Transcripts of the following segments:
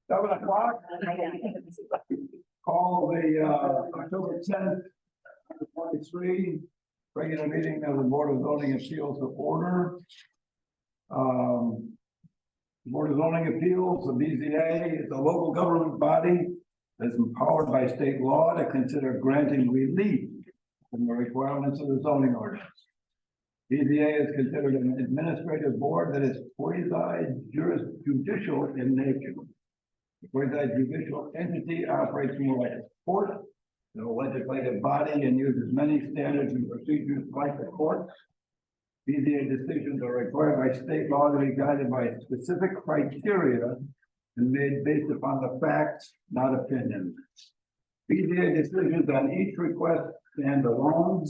7 o'clock, call the October 10th, 2023 regular meeting of the Board of Zoning Appeals to order. Board of Zoning Appeals, the BZA, is a local government body that is empowered by state law to consider granting relief from the requirements of the zoning ordinance. BZA is considered an administrative board that is quasi-judicial in nature. The quasi-judicial entity operates more like a court than a legislative body and uses many standards and procedures like the courts. BZA decisions are required by state law to be guided by specific criteria and made based upon the facts, not opinions. BZA decisions on each request stand alone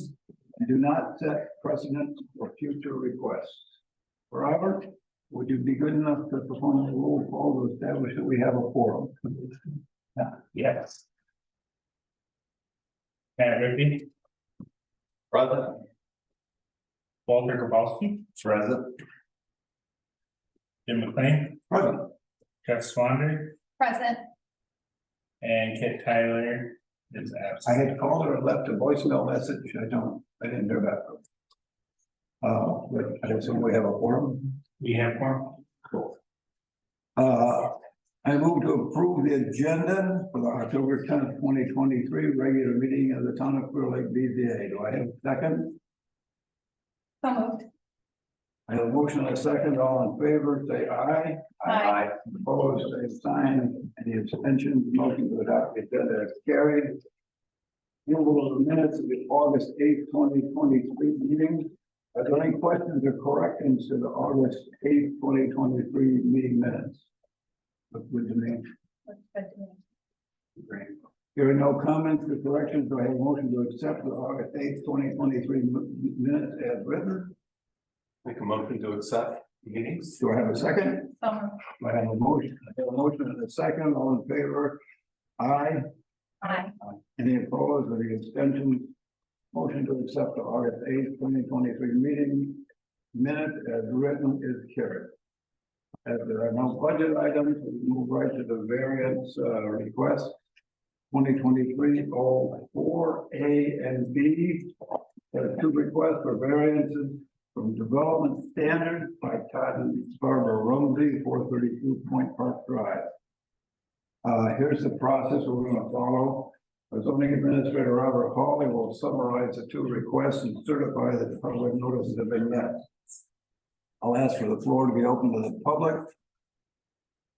and do not set precedent for future requests. Robert, would you be good enough to perform the roll call to establish that we have a quorum? Yes. Pat Rigby, Present. Walter Grabowski, Present. Jim McLean, Present. Jeff Swander, Present. and Kit Tyler is I absent. had called her and left a voicemail message. I didn't hear back. But I assume we have a quorum. We have one. Cool. I move to approve the agenda for the October 10th, 2023 regular meeting of the Town of Clear Lake BZA. Do I have a second? So moved. I have a motion and a second. All in favor, say aye. Aye. Opposed, same sign. Any abstentions? Motion to adopt the agenda is carried. Approval of the minutes of the August 8th, 2023 meeting. Are there any questions or corrections to the August 8th, 2023 meeting minutes? Look good to me. Great. Hearing no comments or corrections, do I have a motion to accept the August 8th, 2023 minutes as written? Make a motion to accept meetings. Do I have a second? So moved. I have a motion. I have a motion and a second. All in favor? Aye. Aye. Any opposed or the extension? Motion to accept the August 8th, 2023 meeting minute as written is carried. As there are no budget items, we move right to the variance request. 2023-04A and B. There are two requests for variances from development standards by Todd and Barbara Rumsey, 432 Point Park Drive. Here's the process we're going to follow. Our zoning administrator, Robert Hawley, will summarize the two requests and certify that the public notices have been met. I'll ask for the floor to be open to the public.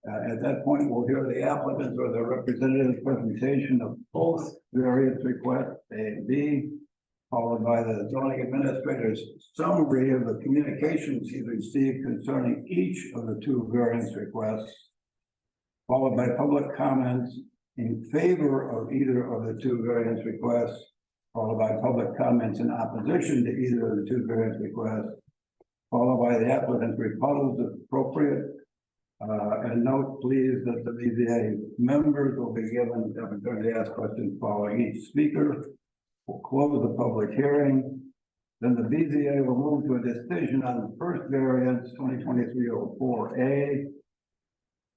At that point, we'll hear the applicants or the representative's presentation of both various requests, A and B, followed by the zoning administrator's summary of the communications he received concerning each of the two variance requests, followed by public comments in favor of either of the two variance requests, followed by public comments in opposition to either of the two variance requests, followed by the applicant's rebuttals if appropriate. And note, please, that the BZA members will be given the opportunity to ask questions following each speaker. We'll close the public hearing. Then the BZA will move to a decision on the first variance, 2023-04A.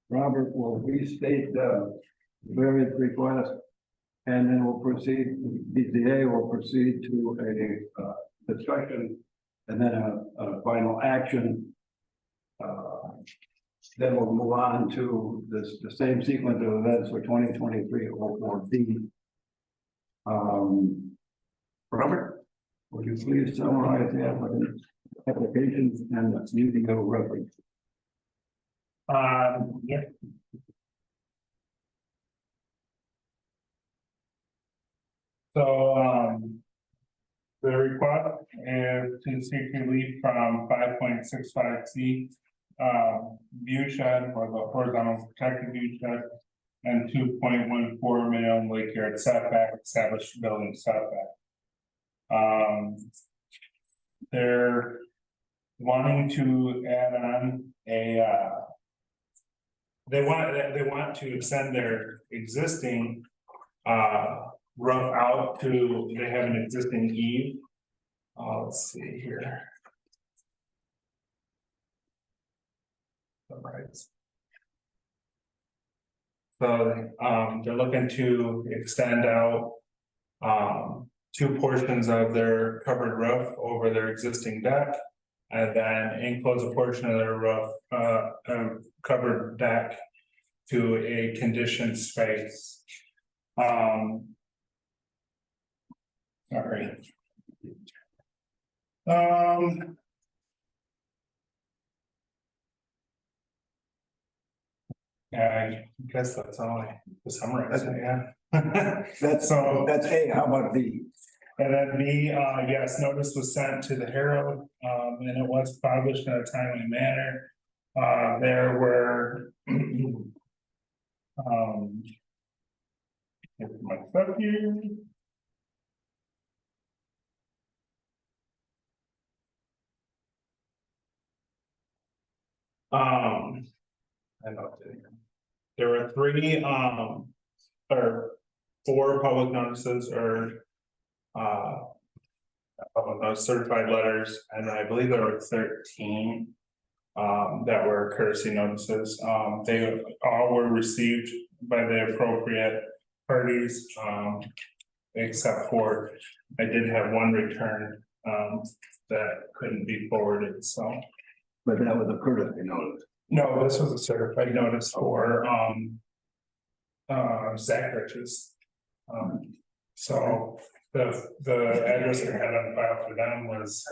Robert will restate the variance request, and then we'll proceed. BZA will proceed to a discussion and then a final action. Then we'll move on to the same sequence of events for 2023-04B. Robert, would you please summarize the applications and the using of reference? Yep. So, the request is to seek relief from 5.65C, view shed or the horizontal protected view shed, and 2.14 minimum lake yard setback, established building setback. They're wanting to add on a, they want to extend their existing roof out to, they have an existing eave. Let's see here. rights. So, they're looking to extend out. Two portions of their covered roof over their existing deck. And then enclose a portion of their roof, covered deck. To a conditioned space. Sorry. Yeah, I guess that's all I, to summarize it, yeah. That's, So- that's A, how about B? And then B, yes, notice was sent to the Herald, and it was published in a timely manner. There were. Here's my stuff here. I know there were three, or four public notices or. Public notice certified letters, and I believe there were 13. That were courtesy notices, they all were received by the appropriate parties. Except for, I did have one return, that couldn't be forwarded, so. But that was a courtesy notice. No, this was a certified notice for, Zach Riches. So the address we had on file for them was.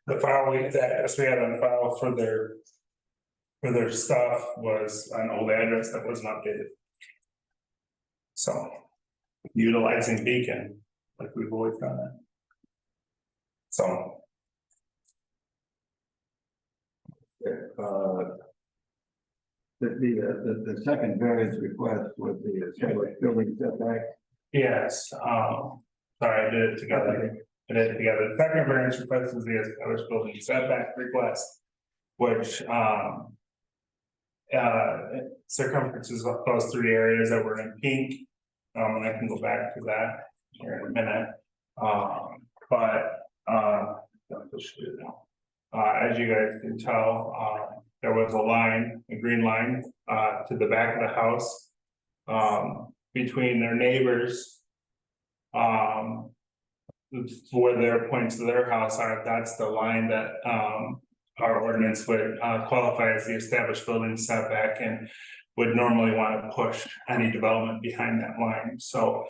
The file the address we had on file for their stuff was an old address that wasn't updated. So, utilizing Beacon, like we've always done it. So. The second variance request was the established building setback. Yes, sorry, I did it together. The second variance request is the established building setback request. Which circumferences of those three areas that were in pink. And I can go back to that here in a minute. As you guys can tell, there was a line, a green line, to the back of the house. Between their neighbors. Where their points of their house are, that's the line that, our ordinance would, qualify as the established building setback and. Would normally want to push any development behind that line, so.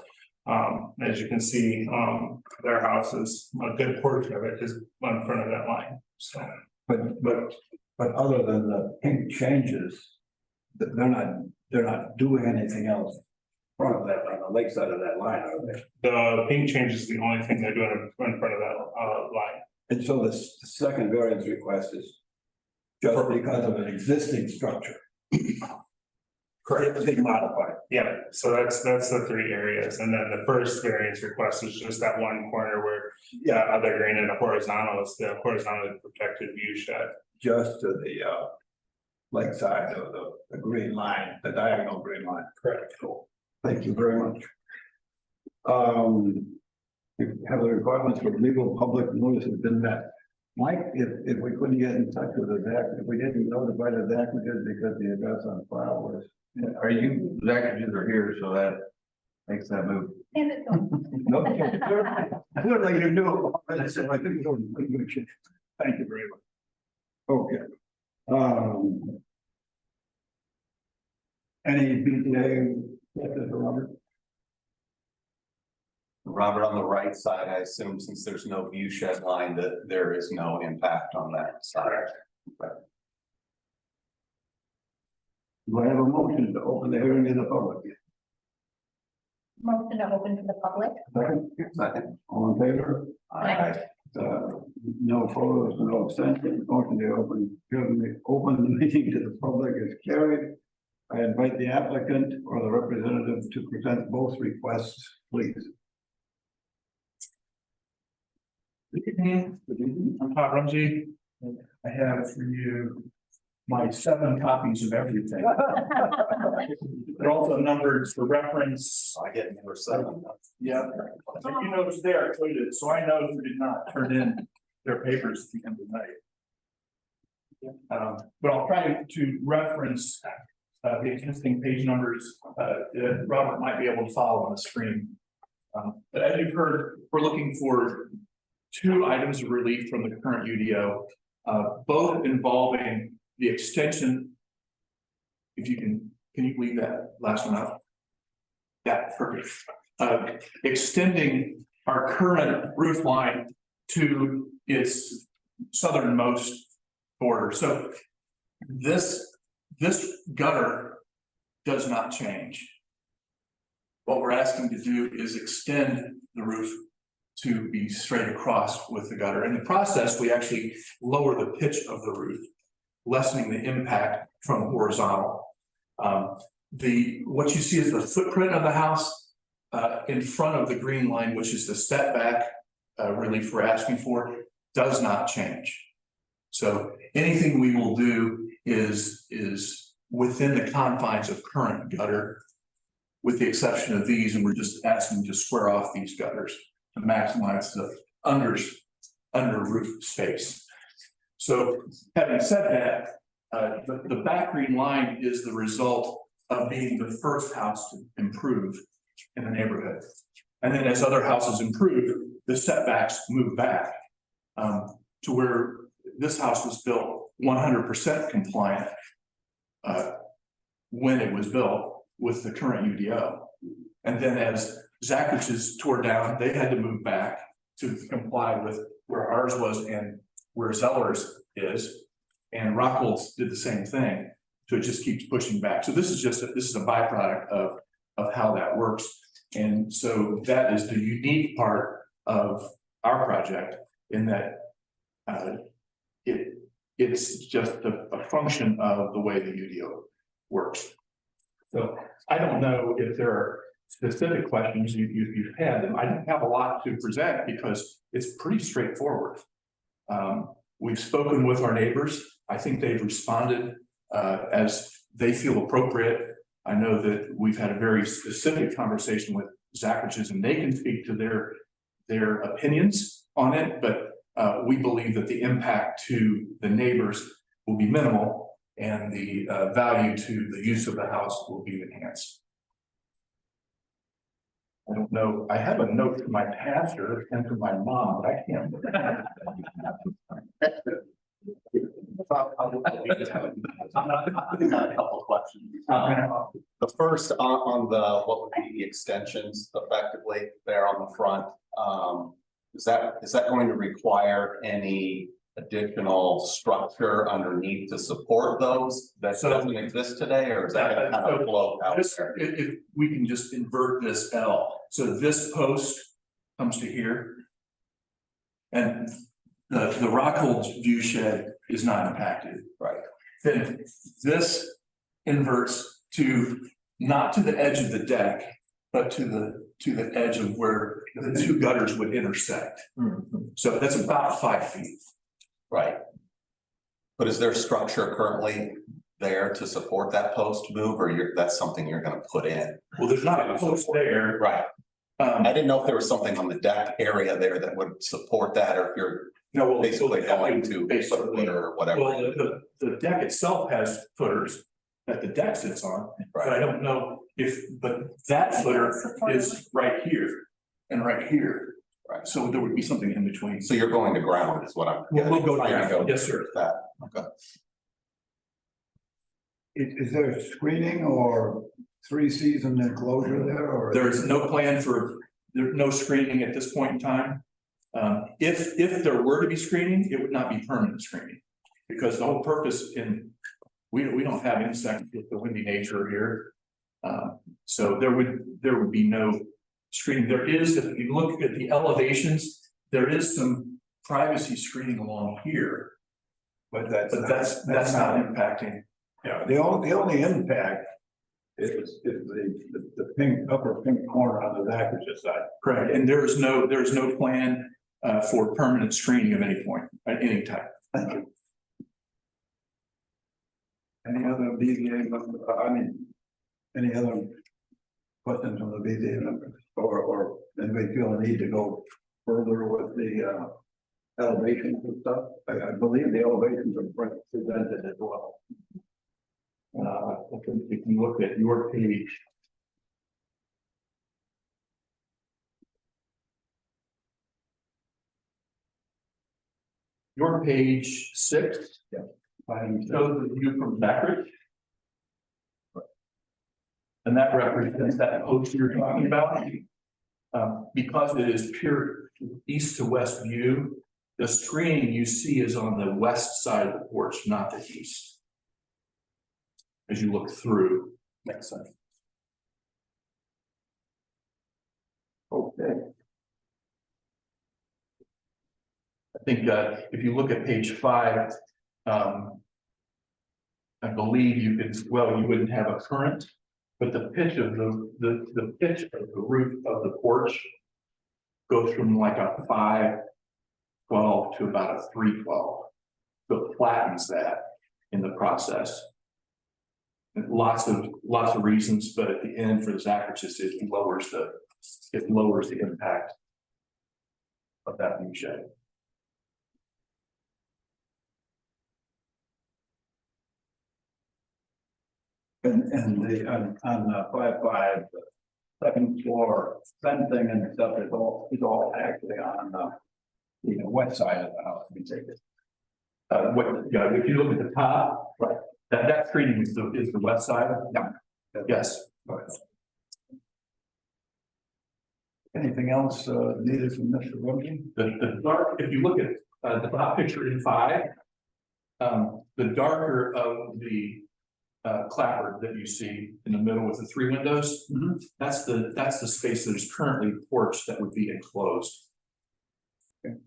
As you can see, their house is, a good portion of it is in front of that line, so. But other than the pink changes, they're not doing anything else. In front of that, on the lakeside of that line, are they? The pink change is the only thing they're doing in front of that, line. And so the second variance request is just because of an existing structure. Correct. They modified. Yeah, so that's the three areas, and then the first variance request is just that one corner where, other green and the horizontal is the horizontally protected view shed. Just to the lakeside of the green line, the diagonal green line. Correct. Cool. Thank you very much. We have the requirements for legal public notice has been met. Mike, if we couldn't get in touch with the Zach, if we didn't notify the Zackages because the address on file was. Are you, Zackages are here, so that makes that move. No, good, like you do. I said, I think it's good. Thank you very much. Okay. Any BTA, Robert? Robert, on the right side, I assume since there's no view shed line that there is no impact on that side. Do I have a motion to open the hearing to the public? Motion to open to the public. Second, all in favor? Aye. No opposed, no abstentions, motion to open the meeting to the public is carried. I invite the applicant or the representative to present both requests, please. Good evening, I'm Todd Rumsey. I have for you my 7 copies of everything. They're also numbered for reference. I get number 7. Yeah. And you noticed there, I included, so I know who did not turn in their papers at the end of the night. But I'll try to reference the existing page numbers that Robert might be able to follow on the screen. But as you've heard, we're looking for two items of relief from the current UDO, both involving the extension. If you can you leave that last one up? Yeah, perfect. Extending our current roof line to its southernmost border. So this gutter does not change. What we're asking to do is extend the roof to be straight across with the gutter. In the process, we actually lower the pitch of the roof, lessening the impact from horizontal. What you see is the footprint of the house in front of the green line, which is the setback relief we're asking for, does not change. So anything we will do is within the confines of current gutter, with the exception of these, and we're just asking to square off these gutters to maximize the under roof space. So having said that, the back green line is the result of being the first house to improve in the neighborhood. And then as other houses improve, the setbacks move back to where this house was built 100% compliant when it was built with the current UDO. And then as Zacharich's tore down, they had to move back to comply with where ours was and where Zeller's is. And Rockwool's did the same thing. So it just keeps pushing back. So this is a byproduct of how that works. And so that is the unique part of our project, in that it's just a function of the way the UDO works. So I don't know if there are specific questions you've had, and I don't have a lot to present because it's pretty straightforward. We've spoken with our neighbors. I think they've responded as they feel appropriate. I know that we've had a very specific conversation with Zacharich's, and they can speak to their opinions on it, but we believe that the impact to the neighbors will be minimal, and the value to the use of the house will be enhanced. I don't know, I have a note from my pastor and from my mom, but I can't. I got a couple of questions. The first on the, what would be the extensions effectively there on the front? Is that going to require any additional structure underneath to support those that doesn't exist today, or is that going to kind of flow out there? If we can just invert this L, so this post comes to here. And the Rockwool view shed is not impacted. Right. Then this inverts to, not to the edge of the deck, but to the edge of where the two gutters would intersect. So that's about 5 feet. Right. But is there structure currently there to support that post move, or that's something you're going to put in? Well, there's not a post there. Right. I didn't know if there was something on the deck area there that would support that, or if you're No, well, basically going to basically, or whatever. well, the deck itself has footers that the deck sits on, but I don't know but that footer is right here and right here. Right. So there would be something in between. So you're going to ground is what I'm. We'll go trying to down. Yes, sir. That, okay. Is there screening or 3-season enclosure there, or? There is no plan for, there's no screening at this point in time. If there were to be screening, it would not be permanent screening. Because the whole purpose we don't have insects with the windy nature here. So there would be no screening. There is, if you look at the elevations, there is some privacy screening along here. But But that's not impacting. Yeah, the only impact is the pink, upper pink corner on the Zacharich's side. Correct. And there's no plan for permanent screening of any point at any time. Thank you. Any other BZA members, any other questions on the BZA members, or anybody feel a need to go further with the elevations and stuff. I believe the elevations are presented as well. If you look at your page. Your page 6. Shows the view from Zachary. And that represents that post you're talking about. Because it is pure east to west view, the screening you see is on the west side of the porch, not the east. As you look through, makes sense. Okay. I think if you look at page 5, I believe you could, well, you wouldn't have a current, but the pitch of the pitch of the roof of the porch goes from like a 5/12 to about a 3/12. So it flattens that in the process. And lots of reasons, but at the end for the Zachary's, it lowers the impact of that view shed. And the, on 5.5, the second floor fencing and stuff is all actually on, the west side of the house, we take it. If you look at the top, Right. that screening is the west side. Yeah. Yes. Anything else, needed from Mr. Rumsey? The dark, if you look at the top picture in 5, the darker of the clapboard that you see in the middle with the 3 windows, that's the space that is currently porch that would be enclosed. Okay.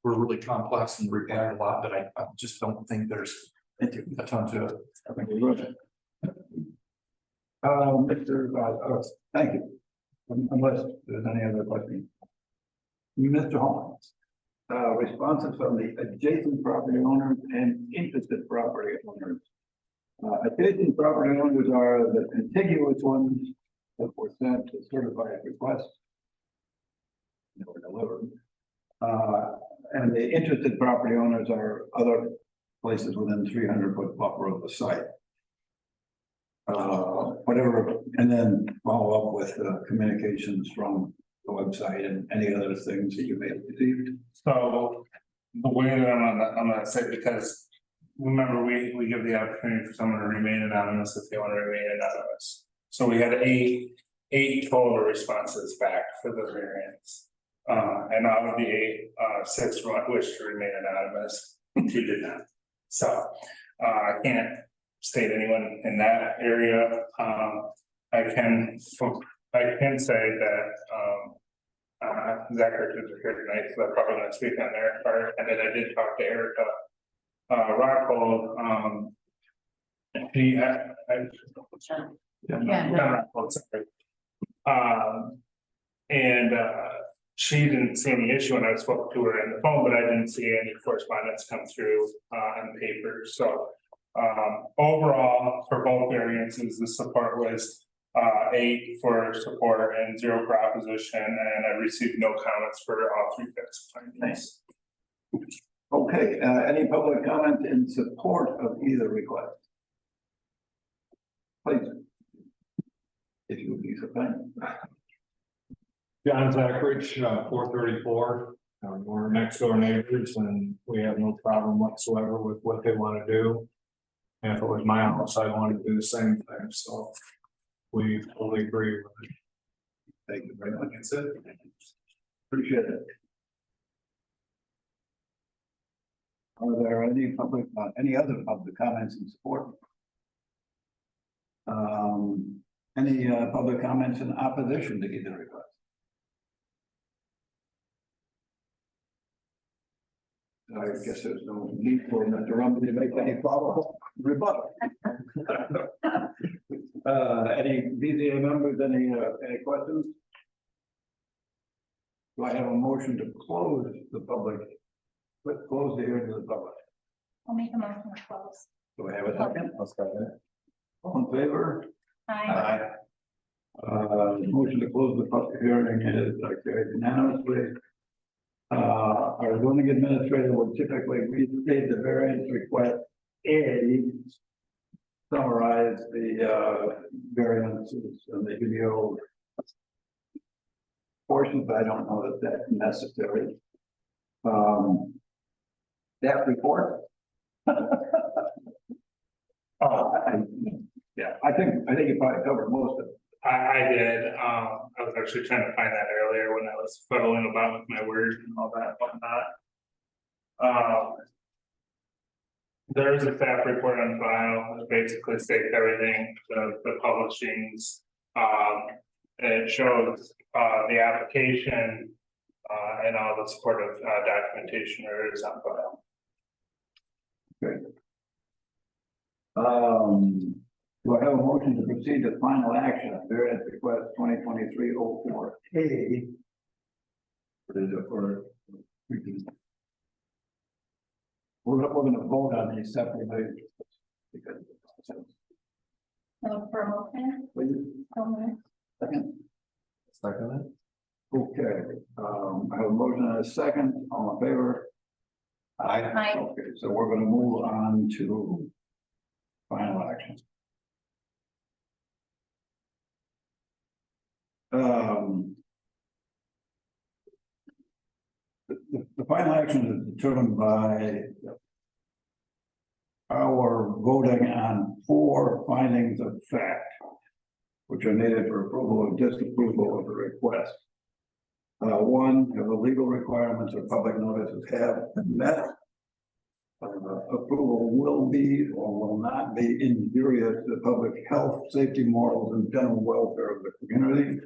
We're really complex and require a lot, but I just don't think there's a ton to it. I think we're good. Thank you. Unless there's any other questions. Mr. Holmes, responses from the adjacent property owners and interested property owners. Adjacent property owners are the contiguous ones that were sent to certified requests. They were delivered. And the interested property owners are other places within 300-foot buffer of the site. Whatever, and then follow up with communications from the website and any other things that you may have received. So the way that I'm gonna say, because remember, we give the opportunity for someone to remain anonymous if they want to remain anonymous. So we had eight total responses back for the variance. And out of the 8, 6 wished to remain anonymous, 2 did not. So I can't state anyone in that area. I can say that Zachary is here tonight, so I'm probably gonna speak on their part. And then I did talk to Erica Rockhold. She she didn't see any issue when I spoke to her on the phone, but I didn't see any correspondence come through on paper. So overall, for both variances, the support was 8 for support and 0 for opposition, and I received no comments for all 3 fixed findings. Okay, any public comment in support of either request? Please. If you would be so kind. John Zachrich, 434. We're next door neighbors and we have no problem whatsoever with what they want to do. And if it was my house, I wanted to do the same thing, so we totally agree with it. Thank you very much. That's it. Appreciate it. Are there any other public comments in support? Any public comments in opposition to either request? I guess there's no need for Mr. Rumsey to make any follow-up rebuttal. Any BZA members, any questions? Do I have a motion to close the public, close the hearing to the public? I'll make a motion to close. Do I have a second? Let's go ahead. All in favor? Aye. Motion to close the public hearing is carried unanimously. Our zoning administrator would typically restate the variance request A, summarize the variances and the video portions, but I don't know that that's necessary. That report? Yeah, I think you probably covered most of it. I did, I was actually trying to find that earlier when I was fuddling about with my words and all that whatnot. There is a staff report on file that basically states everything, the publishings. It shows, the application, and all the supportive, documentation there is on file. Do I have a motion to proceed to final action, variance request 2023-04A? What is it for? We're gonna vote on these separately. Because. So for a motion, Please, so moved. second. Second. Okay, I have a motion and a second, all in favor? Aye. Okay, so we're gonna move on to final action. The final action is determined by our voting on 4 findings of fact, which are needed for approval or disapproval of the request. 1, if the legal requirements of public notices have been met, approval will be or will not be injurious to the public health, safety, morals, and general welfare of the community.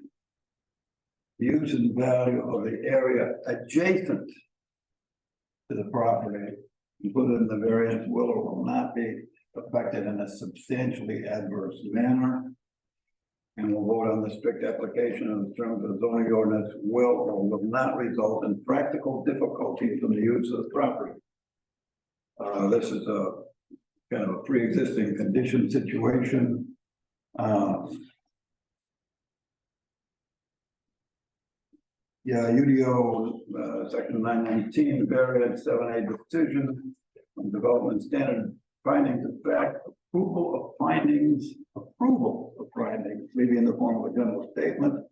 The use and value of the area adjacent to the property included in the variance will or will not be affected in a substantially adverse manner. And we'll vote on the strict application of the terms of the zoning ordinance will or will not result in practical difficulties from the use of the property. This is a kind of a pre-existing condition situation. UDO, section 919, variance 7A decision on development standard findings of fact, approval of findings, maybe in the form of a general statement,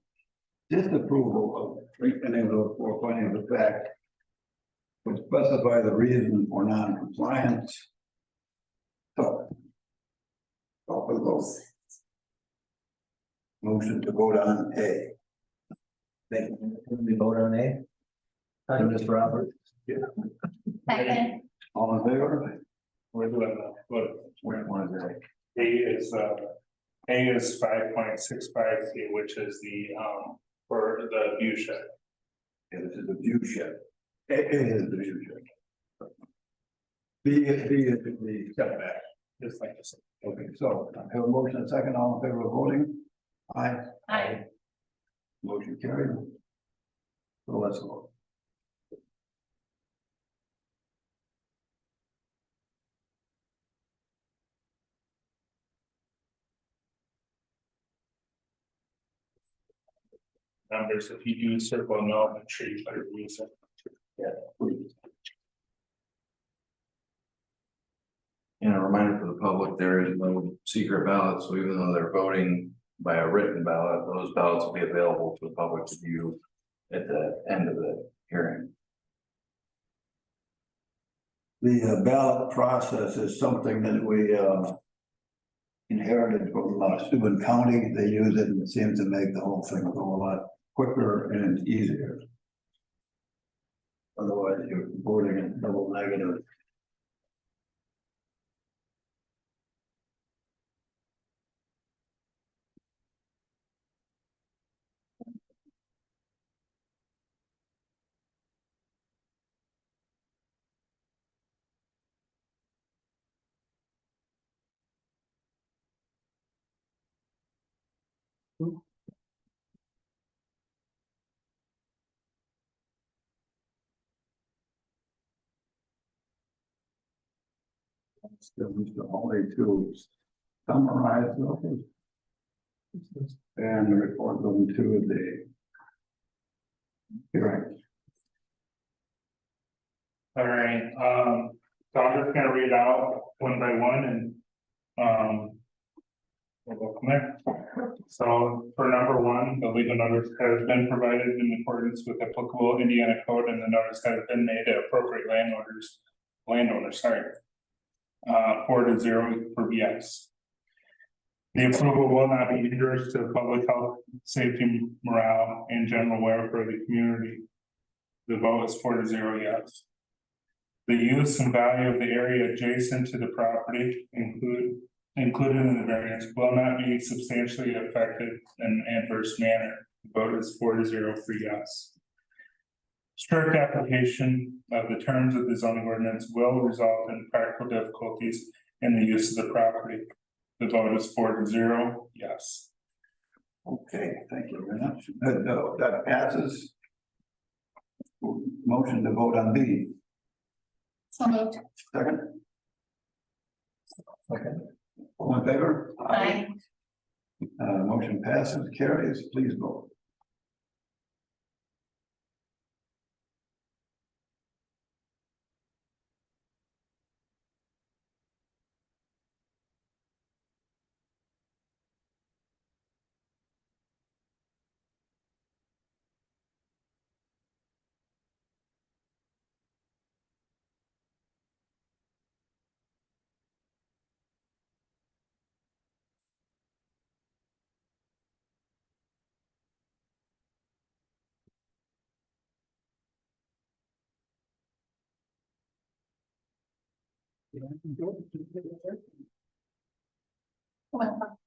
disapproval of any of those 4 findings of fact, would specify the reason for non-compliance. So, call for the vote. Motion to vote on A. We vote on A? Mr. Robert? Second, All in favor? We're doing the, what, Which one is A? A is 5.65C, which is the, for the view shed. Yeah, this is the view shed. A is the view shed. B is the setback. Just like this. Okay, so I have a motion and a second, all in favor of voting? Aye. aye. Motion carried. So let's vote. Numbers, if you do circle no, make sure you better use it. Please. And a reminder for the public, there is no secret ballot, so even though they're voting by a written ballot, those ballots will be available to the public to view at the end of the hearing. The ballot process is something that we inherited from Steuben County. They use it and it seems to make the whole thing go a lot quicker and easier. Otherwise, you're voting in double negative. Still, only to summarize those. And report them to the hearing. All right, so I'm just gonna read out one by one and, we'll go from there. So for number one, the legal notice has been provided in accordance with applicable Indiana code, and the notice has been made to appropriate landowners, sorry. 4-0 for yes. The approval will not be injurious to the public health, safety, morale, and general welfare of the community. The vote is 4-0 yes. The use and value of the area adjacent to the property included in the variance will not be substantially affected in an adverse manner. The vote is 4-0 for yes. Strict application of the terms of the zoning ordinance will result in practical difficulties in the use of the property. The vote is 4-0 yes. Okay, thank you very much. That passes. Motion to vote on B. So moved. Second. Second. All in favor? Aye. Motion passes, carries, please vote. Well,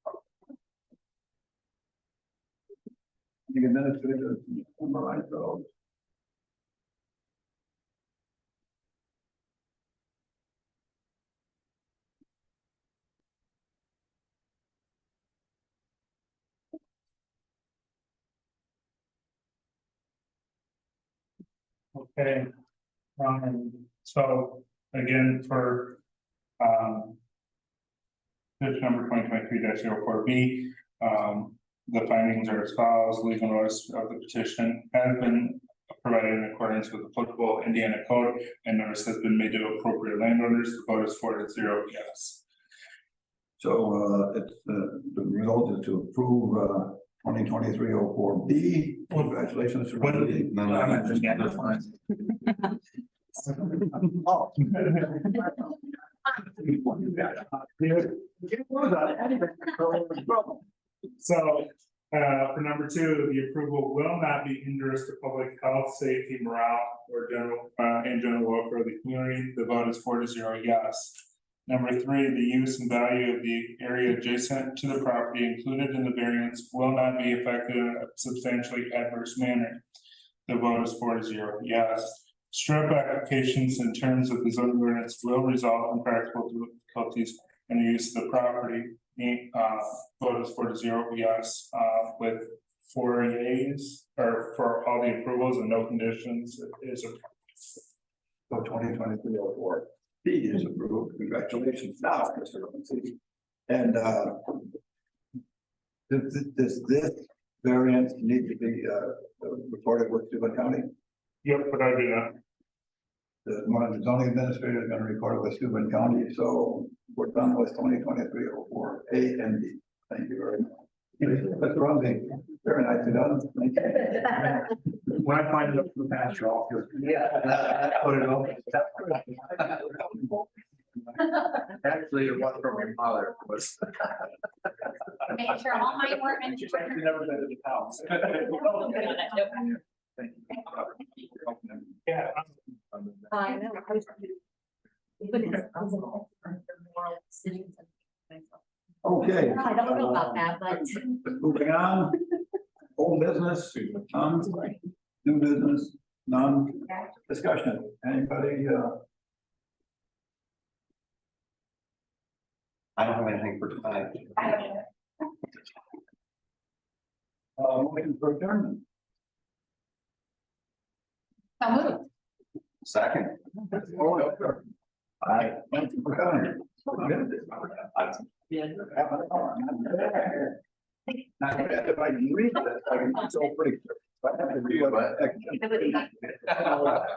The administrator summarize those. Okay. So again, for pitch number 2023-04B, the findings are as follows. Legal notice of the petition has been provided in accordance with applicable Indiana code, and notice has been made to appropriate landowners. The vote is 4-0 yes. So it's the result is to approve 2023-04B. Congratulations. to Randy. Oh. So, for number two, the approval will not be injurious to public health, safety, morale, or general welfare of the community. The vote is 4-0 yes. Number three, the use and value of the area adjacent to the property included in the variance will not be affected in a substantially adverse manner. The vote is 4-0 yes. Strip applications in terms of the zoning ordinance will result in practical difficulties in the use of the property. Vote is 4-0 yes, with 4 yeas, or for all the approvals and no conditions is approved. So 2023-04B is approved. Congratulations. Now, Mr. Ramsey. And does this variance need to be reported with Steuben County? Yep, but I do that. The zoning administrator is going to record it with Steuben County, so we're done with 2023-04A and B. Thank you very much. Mr. Ramsey, very nicely done. Thank you. When I find it up to the pasture, I'll do it. Yeah. Put it over. Actually, it was from my father was. make sure all my work. She's actually never been to the house. Thank you. Yeah. I know. But it's possible for moral decisions. Okay. I don't know about that, but. Moving on. Old business, none. New business, none. Discussion. Anybody? I don't have anything for tonight. I don't know. Motion for adjournment. So moved. Second. All in favor? Aye. Thank you for coming. If I can read this, I can, it's all pretty. But I have to read what.